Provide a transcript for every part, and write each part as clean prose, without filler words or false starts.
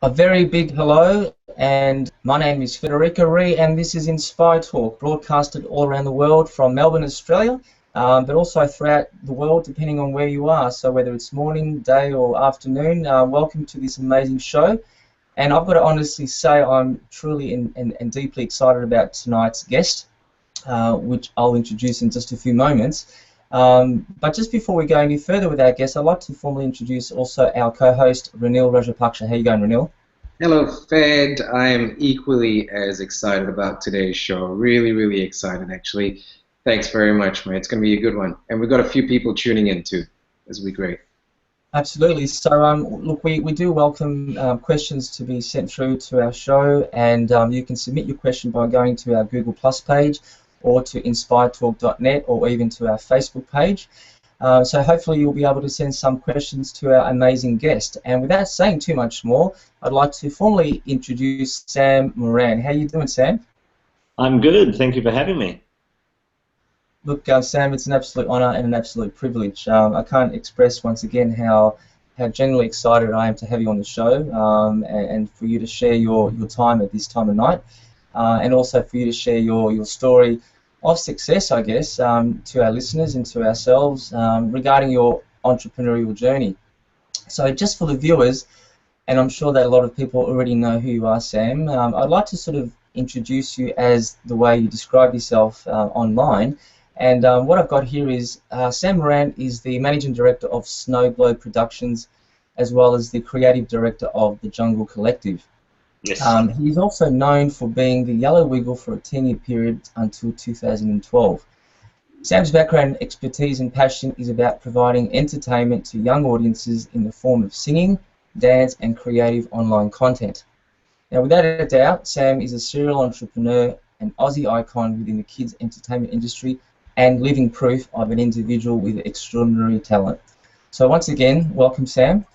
A very big hello, and my name is Federico Ree, and this is Inspire Talk, broadcasted all around the world from Melbourne, Australia, but also throughout the world, depending on where you are. So whether it's morning, day, or afternoon, welcome to this amazing show. And I've got to honestly say I'm truly and deeply excited about tonight's guest, which I'll introduce in just a few moments. But just before we go any further with our guest, I'd like to formally introduce also our co-host, Ranil Rajapaksha. How you going, Ranil? Hello, Fed. I am equally as excited about today's show. Really, really excited, actually. Thanks very much, mate. It's going to be a good one. And we've got a few people tuning in, too. This will be great. Absolutely. So, look, we do welcome questions to be sent through to our show, and you can submit your question by going to our Google Plus page or to inspiretalk.net or even to our Facebook page. So hopefully you'll be able to send some questions to our amazing guest. And without saying too much more, I'd like to formally introduce Sam Moran. How you doing, Sam? I'm good. Thank you for having me. Look, Sam, it's an absolute honour and an absolute privilege. I can't express once again how genuinely excited I am to have you on the show, and for you to share your time at this time of night, and also for you to share your story of success, I guess, to our listeners and to ourselves regarding your entrepreneurial journey. So just for the viewers, and I'm sure that a lot of people already know who you are, Sam, I'd like to sort of introduce you as the way you describe yourself online. And what I've got here is Sam Moran is the Managing Director of Snow Globe Productions, as well as the Creative Director of the Jungle Collective. Yes. He's also known for being the Yellow Wiggle for a 10-year period until 2012. Sam's background, expertise and passion is about providing entertainment to young audiences in the form of singing, dance and creative online content. Now, without a doubt, Sam is a serial entrepreneur, an Aussie icon within the kids entertainment industry, and living proof of an individual with extraordinary talent. So once again, welcome, Sam.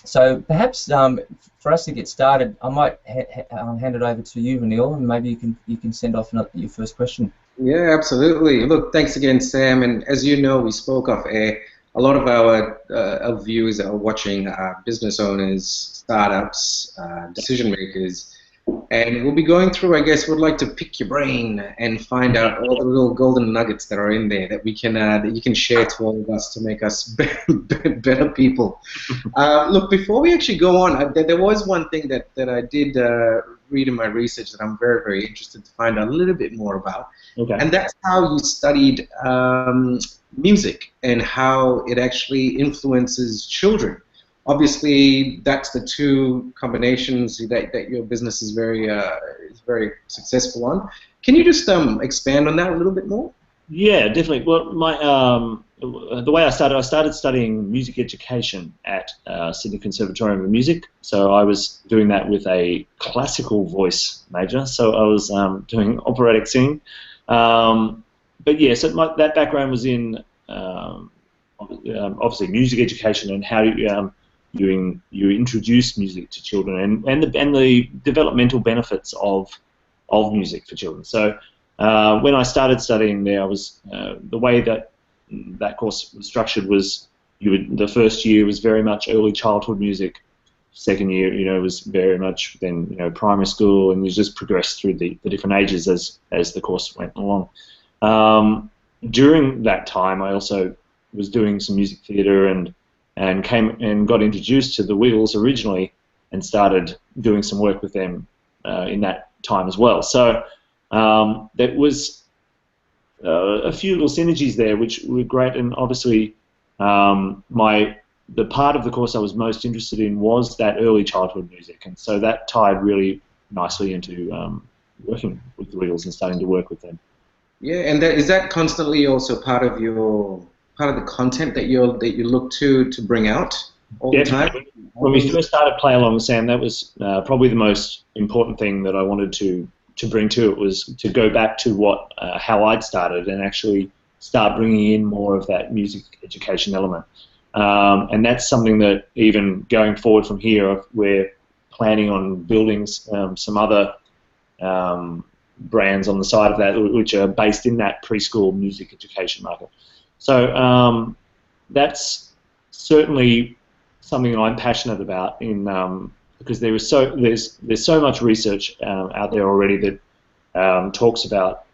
So perhaps for us to get started, I might hand it over to you, Ranil, and maybe you can send off your first question. Yeah, absolutely. Look, thanks again, Sam. And as you know, we spoke off air. A lot of our viewers are watching business owners, startups, decision makers. And we'll be going through, I guess, we'd like to pick your brain and find out all the little golden nuggets that are in there that we can that you can share to all of us to make us better people. Look, before we actually go on, there was one thing that I did read in my research that I'm very, very interested to find out a little bit more about. Okay. And that's how you studied music and how it actually influences children. Obviously, that's the two combinations that your business is very successful on. Can you just expand on that a little bit more? Yeah, definitely. Well, the way I started studying music education at Sydney Conservatorium of Music. So I was doing that with a classical voice major. So I was doing operatic singing. But yeah, so that background was in obviously music education and how you introduce music to children and the developmental benefits of music for children. So when I started studying there, I was the way that course was structured was the first year was very much early childhood music. Second year, was very much then primary school, and you just progressed through the different ages as the course went along. During that time, I also was doing some music theatre and came and got introduced to the Wiggles originally and started doing some work with them in that time as well. So there was a few little synergies there which were great, and obviously the part of the course I was most interested in was that early childhood music, and so that tied really nicely into working with the Wiggles and starting to work with them. Yeah, and is that constantly also part of the content that you look to bring out all the time? When we first started Play Along, Sam, that was probably the most important thing that I wanted to bring to it, was to go back to how I'd started and actually start bringing in more of that music education element. And that's something that even going forward from here, we're planning on building some other brands on the side of that which are based in that preschool music education market. So that's certainly something that I'm passionate about because there's so much research out there already that talks about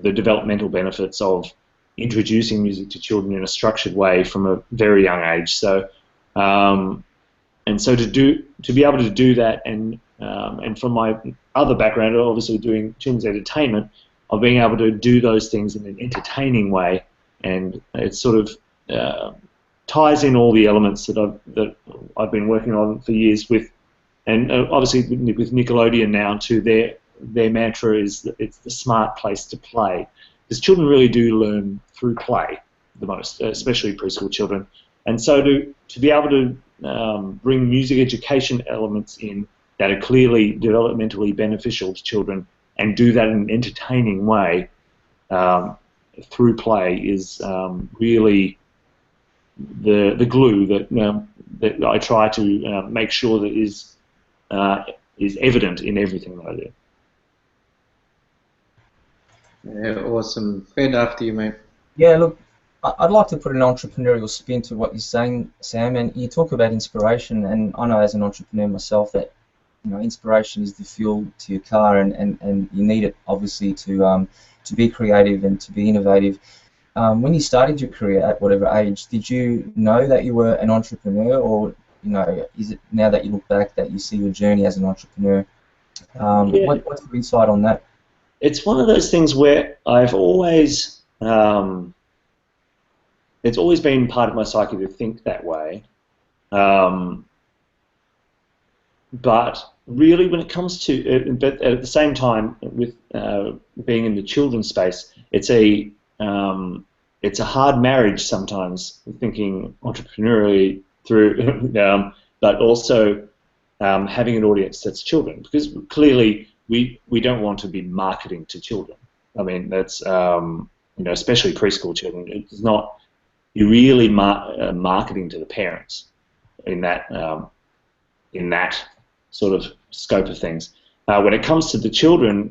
the developmental benefits of introducing music to children in a structured way from a very young age. So to be able to do that, and from my other background, obviously doing children's entertainment, of being able to do those things in an entertaining way, and it sort of ties in all the elements that I've been working on for years with, and obviously with Nickelodeon now too. Their mantra is that it's the smart place to play, because children really do learn through play the most, especially preschool children. And so to be able to bring music education elements in that are clearly developmentally beneficial to children, and do that in an entertaining way through play, is really the glue that I try to make sure that is evident in everything that I do. Yeah, awesome. Fed, after you, mate. Yeah, look, I'd like to put an entrepreneurial spin to what you're saying, Sam, and you talk about inspiration, and I know as an entrepreneur myself that, you know, inspiration is the fuel to your car, and you need it obviously to be creative and to be innovative. When you started your career at whatever age, did you know that you were an entrepreneur, or, you know, is it now that you look back that you see your journey as an entrepreneur? Yeah. What's your insight on that? It's one of those things where I've always it's always been part of my psyche to think that way, but really when it comes to but at the same time, with being in the children's space, it's a hard marriage sometimes, thinking entrepreneurially through but also having an audience that's children, because clearly we don't want to be marketing to children. I mean, that's you know, especially preschool children. It's not, you're really marketing to the parents in that sort of scope of things. When it comes to the children,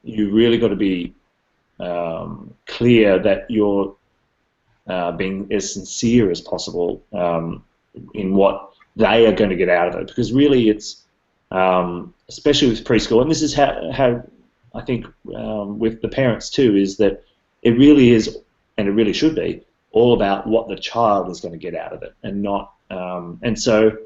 you really got to be clear that you're being as sincere as possible in what they are going to get out of it, because really it's especially with preschool, and this is how I think with the parents too, is that it really is, and it really should be, all about what the child is going to get out of it, and not. And so,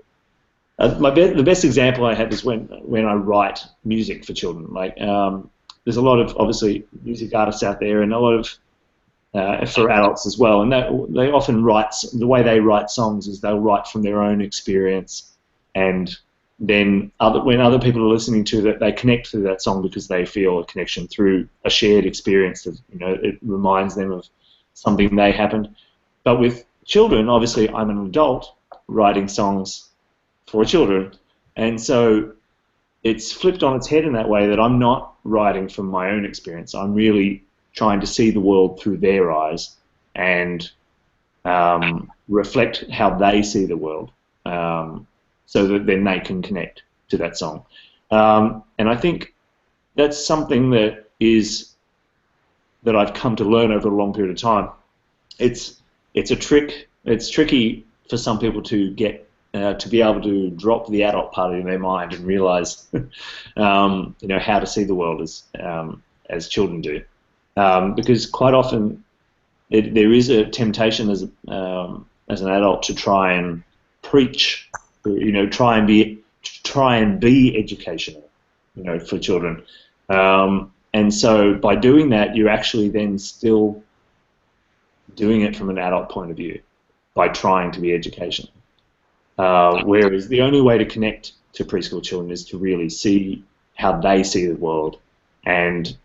the best example I have is when I write music for children. Like, there's a lot of obviously music artists out there, and a lot of for adults as well, and they often write, the way they write songs is they'll write from their own experience, and then when other people are listening to that, they connect to that song because they feel a connection through a shared experience that, you know, it reminds them of something they happened. But with children, obviously, I'm an adult writing songs for children, and so it's flipped on its head in that way, that I'm not writing from my own experience. I'm really trying to see the world through their eyes and reflect how they see the world. So that then they can connect to that song. And I think that's something that I've come to learn over a long period of time. It's a trick. It's tricky for some people to get to be able to drop the adult part in their mind and realize, you know, how to see the world as children do, because quite often there is a temptation as an adult to try and preach. You know, try and be educational, you know, for children, and so by doing that, you're actually then still doing it from an adult point of view by trying to be educational. Whereas the only way to connect to preschool children is to really see how they see the world, and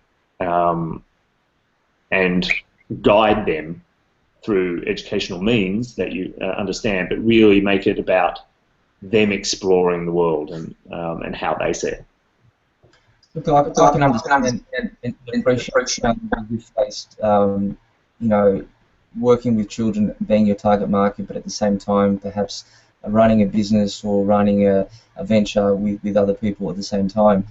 guide them through educational means that you understand, but really make it about them exploring the world and how they see it. Look, I can understand and appreciate that you've faced, you know, working with children being your target market, but at the same time perhaps running a business or running a venture with other people at the same time.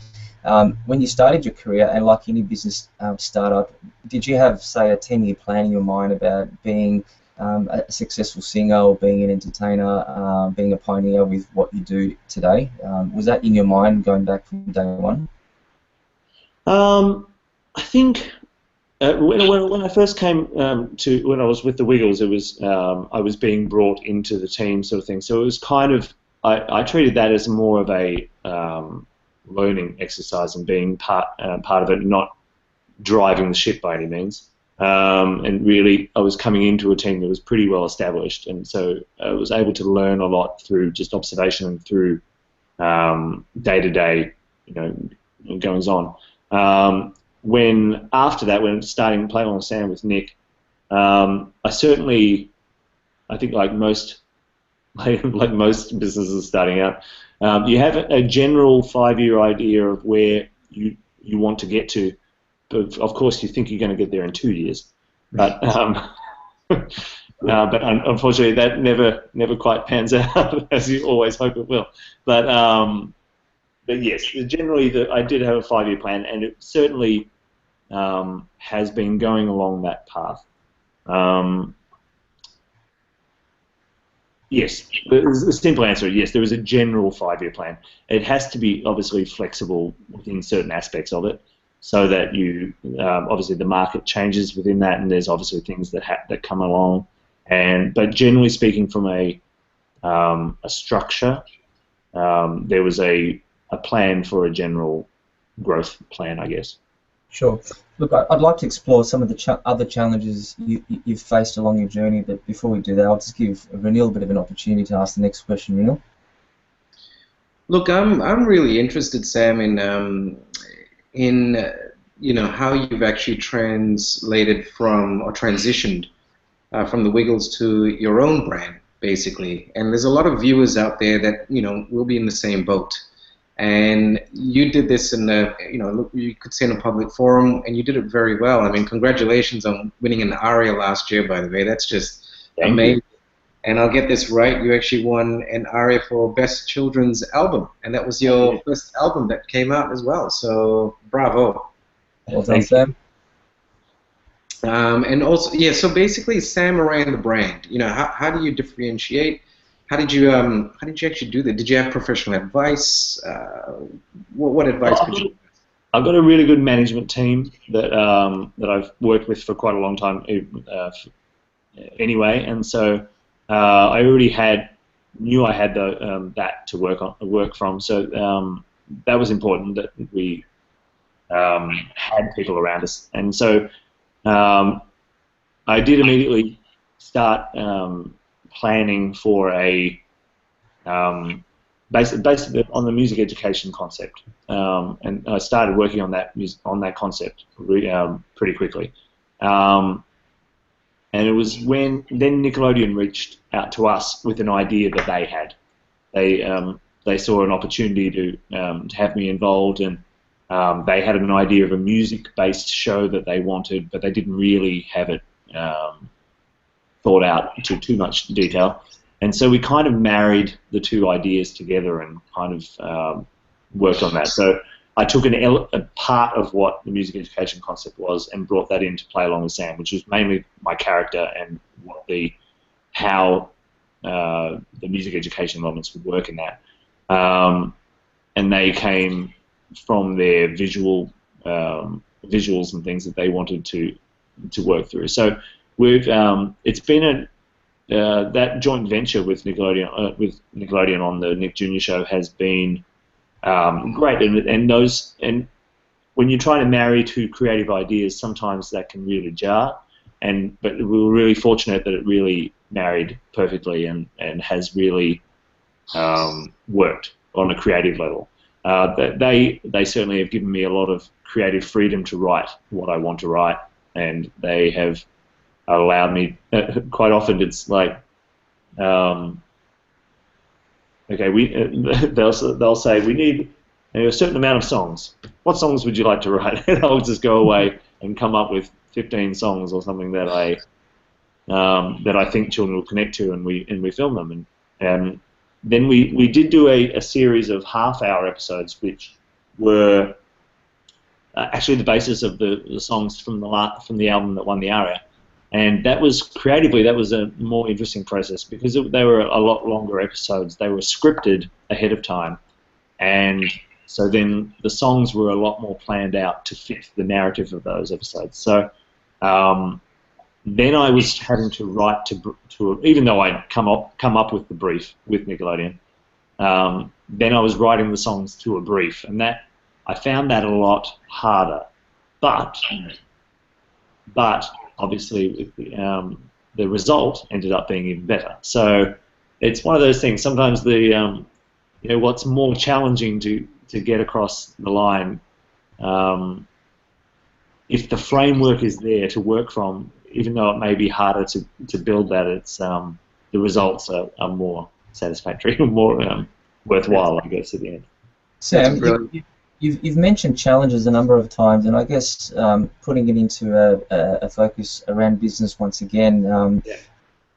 When you started your career, and like any business startup, did you have, say, a 10-year plan in your mind about being a successful singer or being an entertainer, being a pioneer with what you do today? Was that in your mind going back from day one? I think when I first came when I was with the Wiggles, it was I was being brought into the team, sort of thing. So it was kind of I treated that as more of a learning exercise and being part of it, not driving the ship by any means. And really, I was coming into a team that was pretty well established, and so I was able to learn a lot through just observation and through day-to-day, goings on. When after that, when starting Play Along Sam with Nick, I think like most businesses starting out, you have a general 5-year idea of where you want to get to. But of course, you think you're going to get there in 2 years, but but unfortunately, that never quite pans out as you always hope it will. But yes, generally, I did have a 5-year plan, and it certainly has been going along that path. Yes, the simple answer is yes. There is a general 5-year plan. It has to be obviously flexible within certain aspects of it, so that you obviously the market changes within that, and there's obviously things that come along. But generally speaking, from a structure, there was a plan for a general growth plan, I guess. Sure. Look, I'd like to explore some of the other challenges you've faced along your journey, but before we do that, I'll just give Renil a bit of an opportunity to ask the next question. Renil? Look, I'm really interested, Sam, in how you've actually translated or transitioned from the Wiggles to your own brand, basically. And there's a lot of viewers out there that will be in the same boat. And you did this in you could say in a public forum, and you did it very well. I mean, congratulations on winning an ARIA last year, by the way. That's just amazing. And I'll get this right, you actually won an ARIA for Best Children's Album, and that was your first album that came out as well. So, bravo. Well done, Sam. And also, yeah. So basically, Sam ran the brand. How do you differentiate? How did you actually do that? Did you have professional advice? What advice could you? I've got a really good management team that I've worked with for quite a long time, anyway, and so I already knew I had that to work from. So that was important that we had people around us, and so I did immediately start planning for a basically on the music education concept, and I started working on that concept pretty quickly. And it was when then Nickelodeon reached out to us with an idea that they had. They saw an opportunity to have me involved, and they had an idea of a music-based show that they wanted, but they didn't really have it thought out to too much detail. And so we kind of married the two ideas together and kind of worked on that. So I took a part of what the music education concept was and brought that into Play Along with Sam, which was mainly my character and how the music education elements would work in that. And they came from their visuals and things that they wanted to work through. So it's been that joint venture with Nickelodeon on the Nick Jr. show has been great, and when you're trying to marry two creative ideas, sometimes that can really jar. But we were really fortunate that it really married perfectly and has really worked on a creative level. They certainly have given me a lot of creative freedom to write what I want to write, and they have allowed me. Quite often, it's like, okay, they'll say we need a certain amount of songs. What songs would you like to write? And I'll just go away and come up with 15 songs or something that I think children will connect to, and we film them. And then we did do a series of half-hour episodes, which were actually the basis of the songs from the album that won the ARIA. And that was creatively, that was a more interesting process because they were a lot longer episodes. They were scripted ahead of time, and so then the songs were a lot more planned out to fit the narrative of those episodes. So then I was having to write to even though I'd come up with the brief with Nickelodeon, then I was writing the songs to a brief, and that I found that a lot harder. But obviously the result ended up being even better. So it's one of those things. Sometimes the what's more challenging to get across the line, if the framework is there to work from, even though it may be harder to build that, it's the results are more satisfactory, more worthwhile, I guess, at the end. Sam, you've mentioned challenges a number of times, and I guess putting it into a focus around business once again,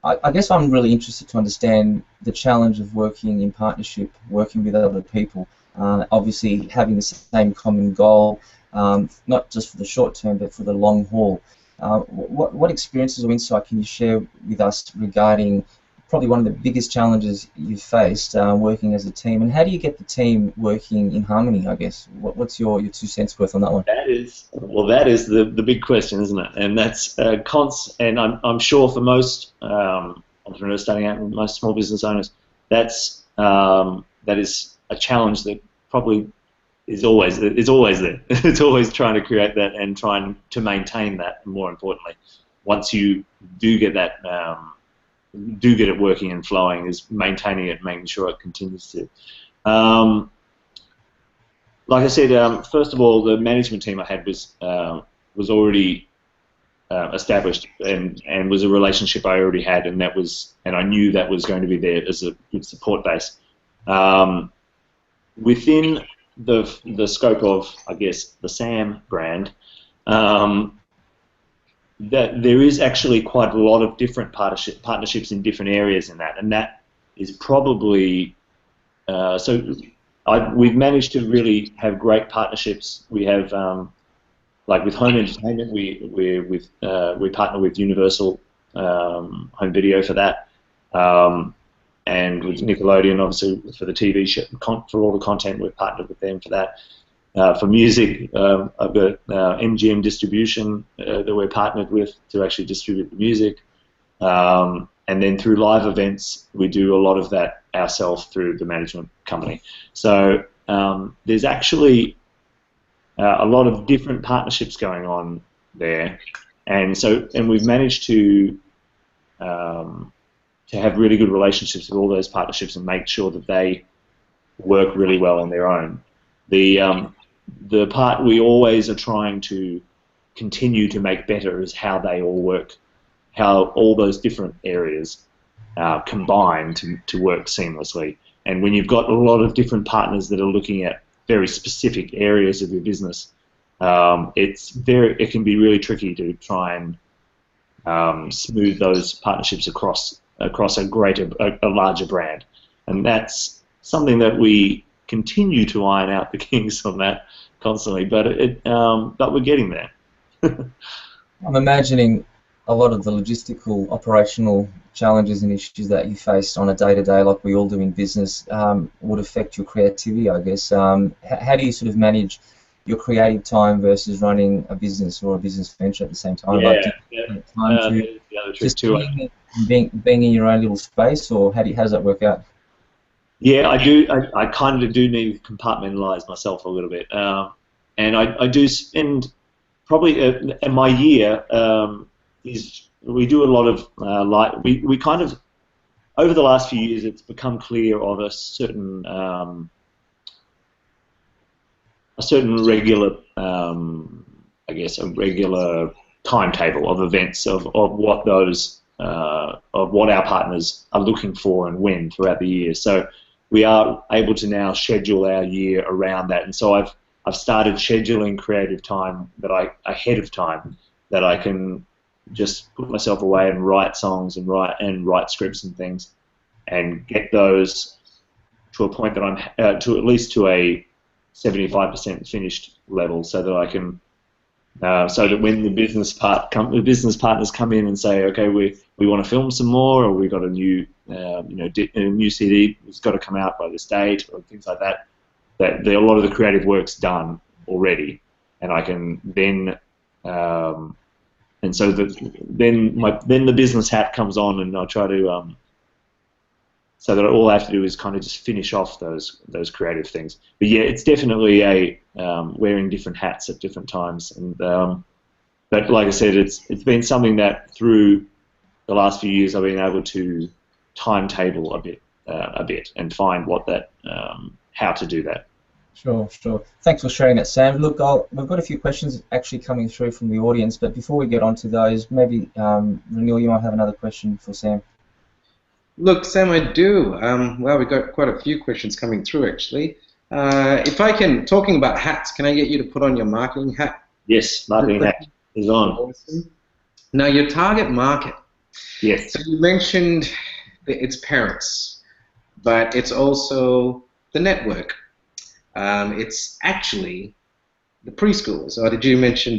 I guess I'm really interested to understand the challenge of working in partnership, working with other people, obviously having the same common goal, not just for the short term, but for the long haul. What experiences or insight can you share with us regarding probably one of the biggest challenges you've faced working as a team, and how do you get the team working in harmony, I guess? What's your 2 cents worth on that one? That is the big question, isn't it? And that's and I'm sure for most entrepreneurs starting out and most small business owners, that is a challenge that probably is always there. It's always trying to create that and trying to maintain that, and more importantly, once you do get that get it working and flowing, is maintaining it, making sure it continues to. Like I said, first of all, the management team I had was already established and was a relationship I already had, and I knew that was going to be there as a good support base. Within the scope of, I guess, the Sam brand, that there is actually quite a lot of different partnerships in different areas in that, and that is probably we've managed to really have great partnerships. We have like with home entertainment, we partner with Universal Home Video for that, and with Nickelodeon obviously for the TV show, for all the content we've partnered with them for that. For music, I've got MGM Distribution that we're partnered with to actually distribute the music. And then through live events, we do a lot of that ourselves through the management company. So there's actually a lot of different partnerships going on there. And we've managed to have really good relationships with all those partnerships and make sure that they work really well on their own. The part we always are trying to continue to make better is how they all work, how all those different areas combine to work seamlessly. And when you've got a lot of different partners that are looking at very specific areas of your business, it can be really tricky to try and smooth those partnerships across a larger brand. And that's something that we continue to iron out the kinks on that constantly, but we're getting there. I'm imagining a lot of the logistical, operational challenges and issues that you face on a day-to-day, like we all do in business, would affect your creativity, I guess. How do you sort of manage your creative time versus running a business or a business venture at the same time? Yeah, like, do you have time to just being in your own little space, or how does that work out? Yeah, I do. I kind of do need to compartmentalize myself a little bit, and I do spend probably in my year we do a lot of we kind of over the last few years it's become clear of a certain regular I guess a regular timetable of events of what those of what our partners are looking for and when throughout the year. So we are able to now schedule our year around that, and so I've started scheduling creative time ahead of time, that I can just put myself away and write songs and write scripts and things, and get those to a point that I'm to at least to a 75% finished level, so that I can so that when the business partners come in and say, okay, we want to film some more, or we've got a new a new CD that's got to come out by this date, or things like that, a lot of the creative work's done already, and I can then and so then the business hat comes on, and I try to so that all I have to do is kind of just finish off those creative things. But yeah, it's definitely a wearing different hats at different times, and but like I said, it's been something that through the last few years I've been able to timetable a bit and find how to do that. Sure, sure. Thanks for sharing that, Sam. Look, we've got a few questions actually coming through from the audience, but before we get on to those, maybe Renil, you might have another question for Sam. Look, Sam, I do. Well, we've got quite a few questions coming through, actually. If I can, talking about hats, can I get you to put on your marketing hat? Yes, marketing hat is on. Awesome. Now, your target market. Yes. So you mentioned it's parents, but it's also the network. It's actually the preschoolers. Or did you mention,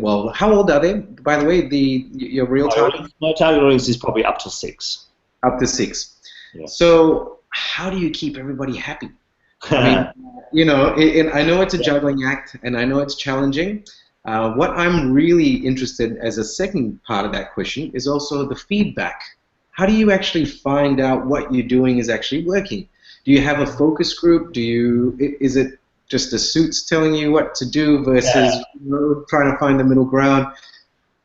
well, how old are they, by the way, your real target? My target audience is probably up to 6. Up to 6. Yeah. So how do you keep everybody happy? I mean, you know, I know it's a juggling act, and I know it's challenging. What I'm really interested as a second part of that question is also the feedback. How do you actually find out what you're doing is actually working? Do you have a focus group? Is it just the suits telling you what to do versus trying to find the middle ground?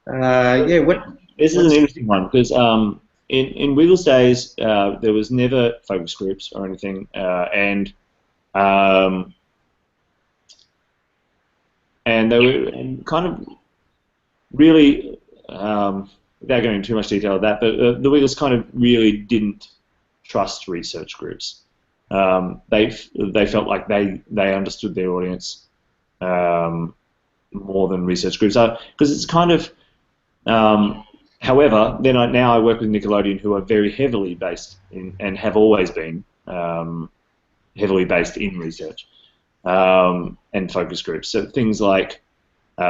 This is an interesting one because in Wiggles days there was never focus groups or anything, and they were kind of really, without going into too much detail of that, but the Wiggles kind of really didn't trust research groups. They felt like they understood their audience more than research groups are, because it's kind of. However, now I work with Nickelodeon, who are very heavily based in, and have always been heavily based in research and focus groups. So things like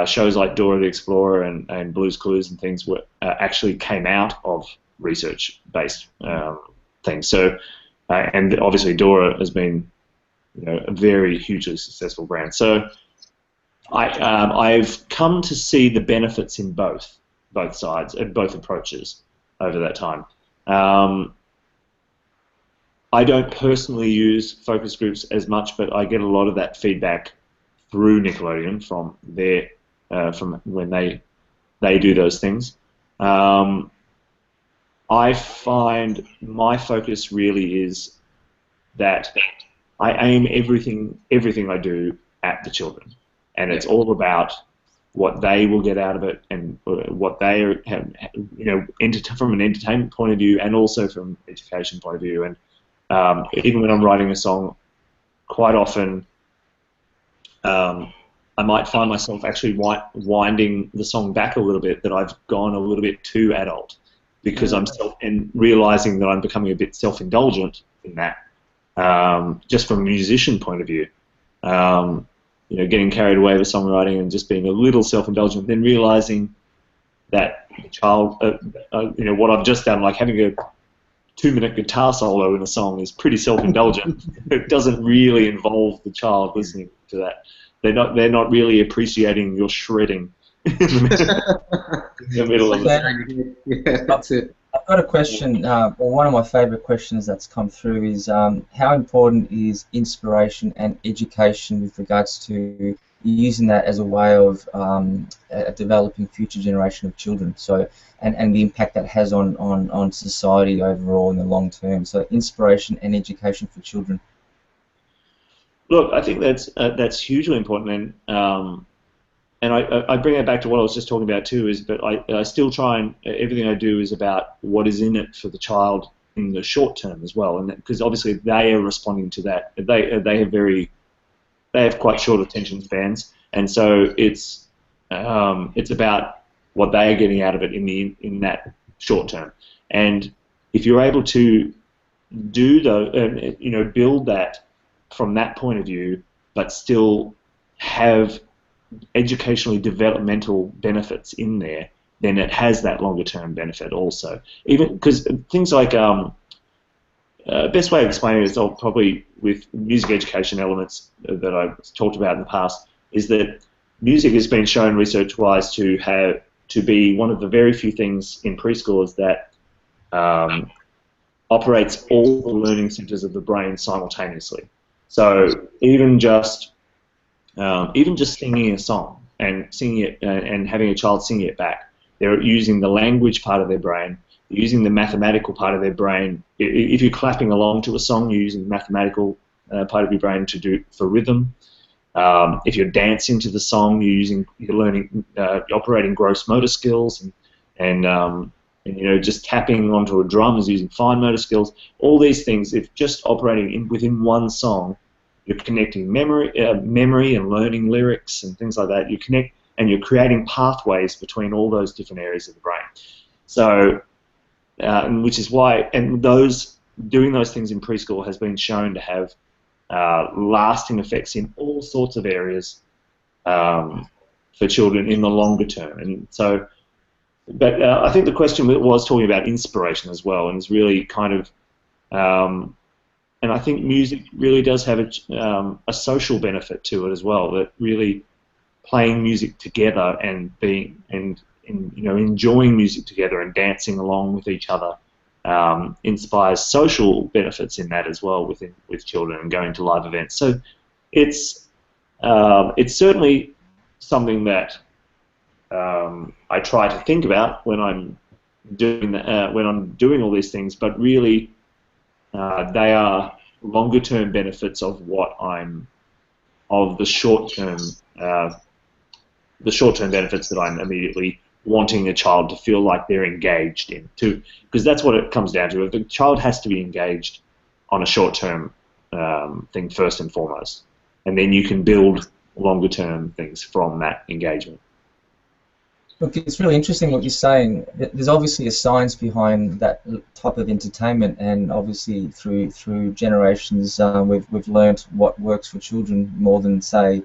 shows like Dora the Explorer and Blue's Clues and things actually came out of research-based things. So and obviously Dora has been a very hugely successful brand. So I've come to see the benefits in both sides and both approaches over that time. I don't personally use focus groups as much, but I get a lot of that feedback through Nickelodeon from when they do those things. I find my focus really is that I aim everything I do at the children, and it's all about what they will get out of it and what they have, from an entertainment point of view and also from an education point of view. And even when I'm writing a song, quite often I might find myself actually winding the song back a little bit, that I've gone a little bit too adult, because I'm realizing that I'm becoming a bit self-indulgent in that, just from a musician point of view. Getting carried away with songwriting and just being a little self-indulgent, then realizing that the child, what I've just done, like having a 2-minute guitar solo in a song, is pretty self-indulgent. It doesn't really involve the child listening to that. They're not really appreciating your shredding in the middle of it. Yeah, that's it. I've got a question, or one of my favourite questions that's come through is how important is inspiration and education with regards to using that as a way of developing future generation of children, so and the impact that has on society overall in the long term. So inspiration and education for children. Look, I think that's hugely important, and I bring it back to what I was just talking about too. But I still try, and everything I do is about what is in it for the child in the short term as well, and because obviously they are responding to that. They have quite short attention spans, and so it's about what they are getting out of it in that short term. And if you're able to build that from that point of view, but still have educationally developmental benefits in there, then it has that longer term benefit also. Even because things like best way of explaining it is probably with music education elements that I've talked about in the past is that music has been shown research-wise to be one of the very few things in preschoolers that operates all the learning centers of the brain simultaneously. So even just singing a song and singing it and having a child sing it back, they're using the language part of their brain, using the mathematical part of their brain. If you're clapping along to a song, you're using the mathematical part of your brain to do for rhythm. If you're dancing to the song, you're learning, you're operating gross motor skills, and you know, just tapping onto a drum is using fine motor skills. All these things, if just operating within one song, you're connecting memory and learning lyrics and things like that. You connect and you're creating pathways between all those different areas of the brain. So, which is why, and doing those things in preschool has been shown to have lasting effects in all sorts of areas for children in the longer term. And so, but I think the question was talking about inspiration as well, and is really kind of, and I think music really does have a social benefit to it as well. That really playing music together and you know, enjoying music together and dancing along with each other inspires social benefits in that as well with children and going to live events. So it's certainly something that I try to think about when I'm doing all these things, but really they are longer term benefits of the short term benefits that I'm immediately wanting a child to feel like they're engaged in too, because that's what it comes down to. The child has to be engaged on a short-term thing first and foremost, and then you can build longer-term things from that engagement. Look, it's really interesting what you're saying. There's obviously a science behind that type of entertainment, and obviously through generations we've learnt what works for children more than, say,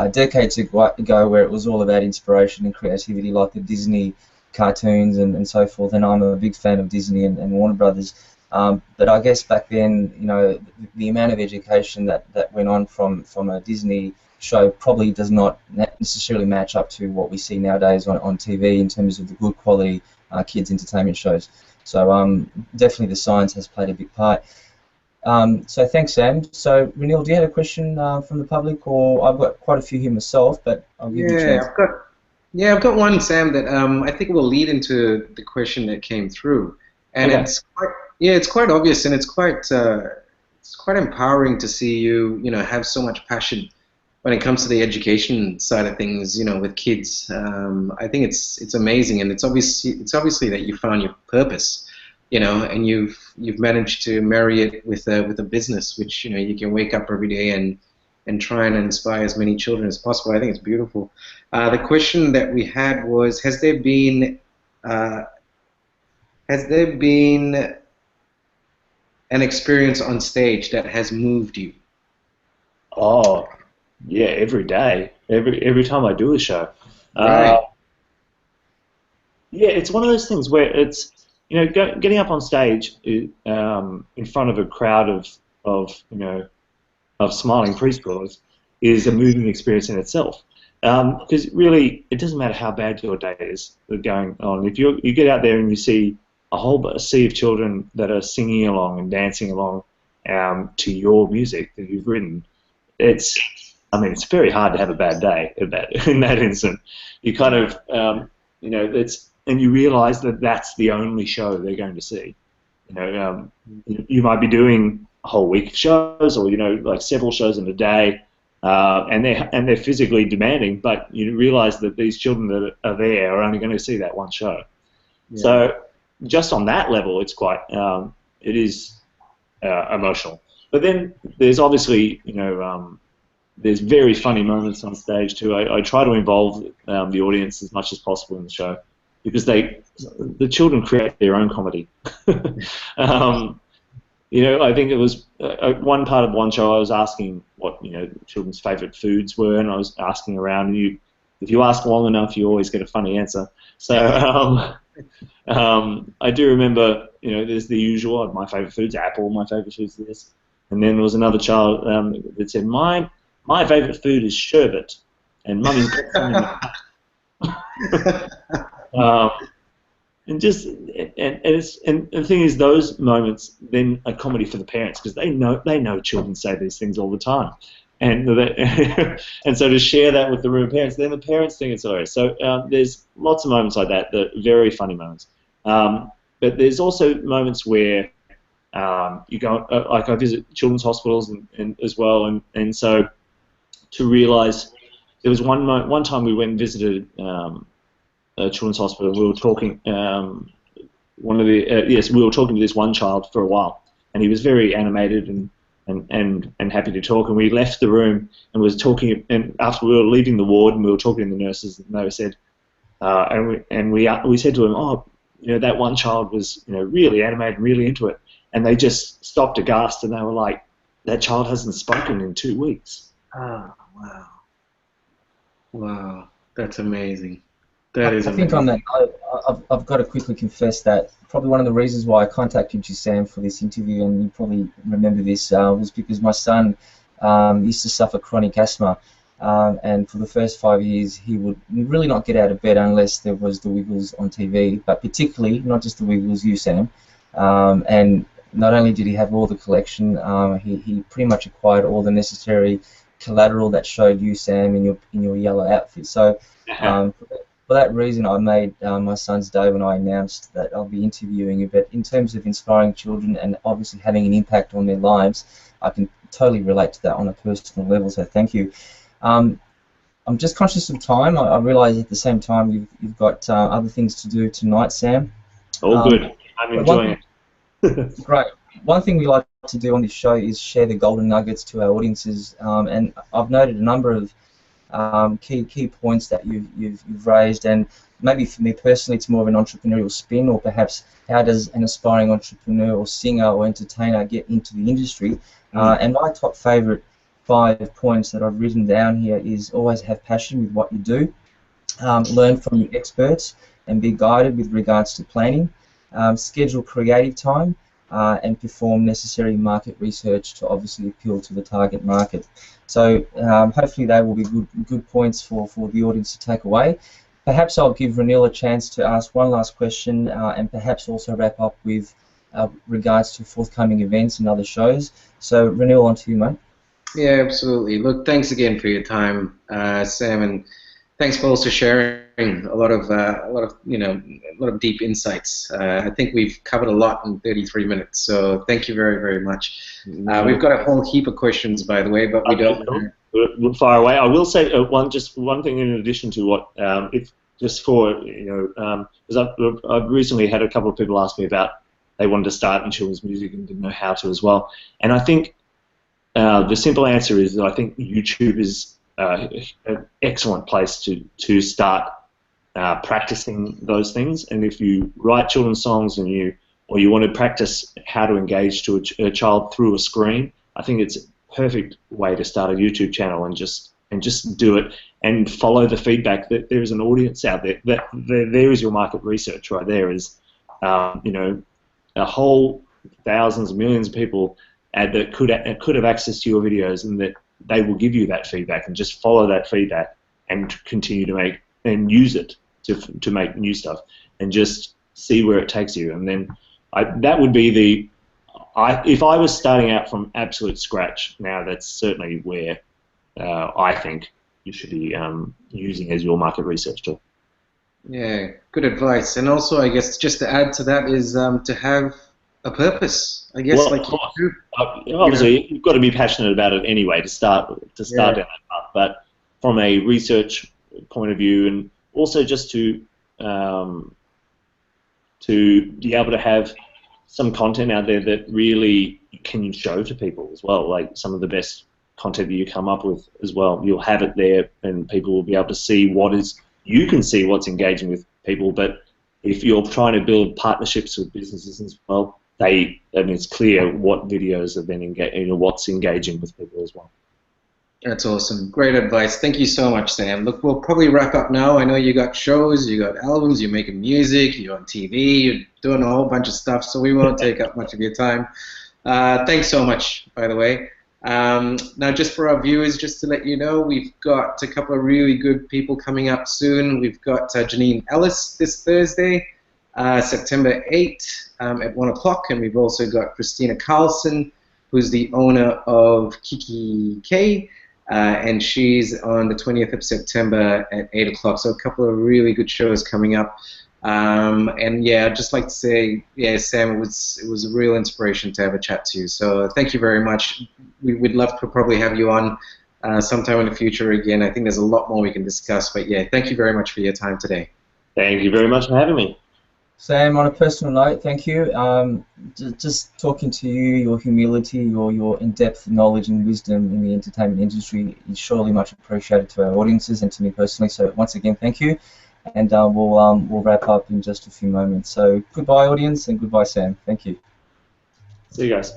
decades ago, where it was all about inspiration and creativity, like the Disney cartoons and so forth. And I'm a big fan of Disney and Warner Brothers. But I guess back then, you know, the amount of education that went on from a Disney show probably does not necessarily match up to what we see nowadays on TV in terms of the good quality kids entertainment shows. So definitely the science has played a big part. So thanks, Sam. So Renil, do you have a question from the public, or I've got quite a few here myself, but I'll give you a chance. I've got one, Sam, that I think will lead into the question that came through, and okay. It's quite obvious, and it's quite empowering to see you have so much passion when it comes to the education side of things, with kids. I think it's amazing, and it's obviously that you found your purpose. And you've managed to marry it with a business, which you can wake up every day and try and inspire as many children as possible. I think it's beautiful. The question that we had was: has there been an experience on stage that has moved you? Oh, yeah, every day, every time I do a show. Right. Yeah, it's one of those things where it's. Getting up on stage in front of a crowd of smiling preschoolers is a moving experience in itself. Because really, it doesn't matter how bad your day is going on. If you get out there and you see a sea of children that are singing along and dancing along to your music that you've written, it's very hard to have a bad day in that instant. You kind of, and you realise that that's the only show they're going to see. You might be doing a whole week of shows, or like several shows in a day, and they're physically demanding. But you realise that these children that are there are only going to see that one show. Yeah. So just on that level, it's quite it is emotional. But then there's obviously there's very funny moments on stage too. I try to involve the audience as much as possible in the show, because the children create their own comedy. I think it was one part of one show I was asking what children's favourite foods were, and I was asking around. And if you ask long enough, you always get a funny answer. So I do remember, there's the usual. My favourite food's apple. My favourite food's this. And then there was another child that said, my favourite food is sherbet, and Mummy's got some in the and the thing is, those moments then are comedy for the parents, because they know children say these things all the time, and and so to share that with the room of parents, then the parents think it's hilarious. So there's lots of moments like that are very funny moments, but there's also moments where you go, like I visit children's hospitals and as well, and so to realise, there was one time we went and visited a children's hospital. We were talking we were talking to this one child for a while, and he was very animated and happy to talk. And we left the room and was talking. And after we were leaving the ward, and we were talking to the nurses, and they said, we said to him, "Oh, that one child was really animated, really into it." And they just stopped aghast, and they were like, "That child hasn't spoken in 2 weeks." Oh, wow. Wow, that's amazing. That is I think amazing. on that note, I've got to quickly confess that probably one of the reasons why I contacted you, Sam, for this interview, and you probably remember this, was because my son used to suffer chronic asthma, and for the first 5 years he would really not get out of bed unless there was the Wiggles on TV, but particularly not just the Wiggles, you, Sam. And not only did he have all the collection, he pretty much acquired all the necessary collateral that showed you, Sam, in your yellow outfit. So for that reason, I made my son's day when I announced that I'll be interviewing you. But in terms of inspiring children and obviously having an impact on their lives, I can totally relate to that on a personal level. So thank you. I'm just conscious of time. I realise at the same time you've got other things to do tonight, Sam. All good. I'm enjoying it. Great. One thing we like to do on this show is share the golden nuggets to our audiences, and I've noted a number of key points that you've raised, and maybe for me personally it's more of an entrepreneurial spin, or perhaps how does an aspiring entrepreneur or singer or entertainer get into the industry. And my top favourite 5 points that I've written down here is always have passion with what you do, learn from your experts and be guided with regards to planning, schedule creative time, and perform necessary market research to obviously appeal to the target market. So hopefully they will be good points for the audience to take away. Perhaps I'll give Ranil a chance to ask one last question, and perhaps also wrap up with regards to forthcoming events and other shows. So Ranil, on to you, mate. Yeah, absolutely. Look, thanks again for your time, Sam, and thanks for also sharing a lot of deep insights. I think we've covered a lot in 33 minutes, so thank you very, very much. We've got a whole heap of questions, by the way, but we don't. We'll fire away. I will say one thing in addition to what, because I've recently had a couple of people ask me about they wanted to start in children's music and didn't know how to as well, and I think the simple answer is that I think YouTube is an excellent place to start practicing those things. And if you write children's songs or you want to practice how to engage to a child through a screen, I think it's a perfect way to start a YouTube channel and just do it and follow the feedback that there is an audience out there. There is your market research right there. Is a whole thousands, millions of people that could have access to your videos, and that they will give you that feedback, and just follow that feedback and continue to make and use it to make new stuff, and just see where it takes you. And then that would be if I was starting out from absolute scratch now, that's certainly where I think you should be using as your market research tool. Yeah, good advice. And also, I guess, just to add to that is to have a purpose. I guess, well, obviously, you've got to be passionate about it anyway to start down that path. But from a research point of view, and also just to be able to have some content out there that really can show to people as well, like some of the best content that you come up with as well. You'll have it there, and people will be able to see you can see what's engaging with people. But if you're trying to build partnerships with businesses as well, it's clear what videos have been what's engaging with people as well. That's awesome. Great advice. Thank you so much, Sam. Look, we'll probably wrap up now. I know you got shows, you got albums, you're making music, you're on TV, you're doing a whole bunch of stuff, so we won't take up much of your time. Thanks so much, by the way. Now, just for our viewers, just to let you know, we've got a couple of really good people coming up soon. We've got Janine Ellis this Thursday, September 8th at 1 o'clock, and we've also got Christina Carlson, who's the owner of Kiki K, and she's on the 20th of September at 8 o'clock. So a couple of really good shows coming up. And yeah, I'd just like to say, yeah, Sam, it was a real inspiration to have a chat to you. So thank you very much. We'd love to probably have you on sometime in the future again. I think there's a lot more we can discuss. But yeah, thank you very much for your time today. Thank you very much for having me. Sam, on a personal note, thank you. Just talking to you, your humility, your in-depth knowledge and wisdom in the entertainment industry is surely much appreciated to our audiences and to me personally. So once again, thank you. And we'll wrap up in just a few moments. So goodbye, audience, and goodbye, Sam. Thank you. See you guys.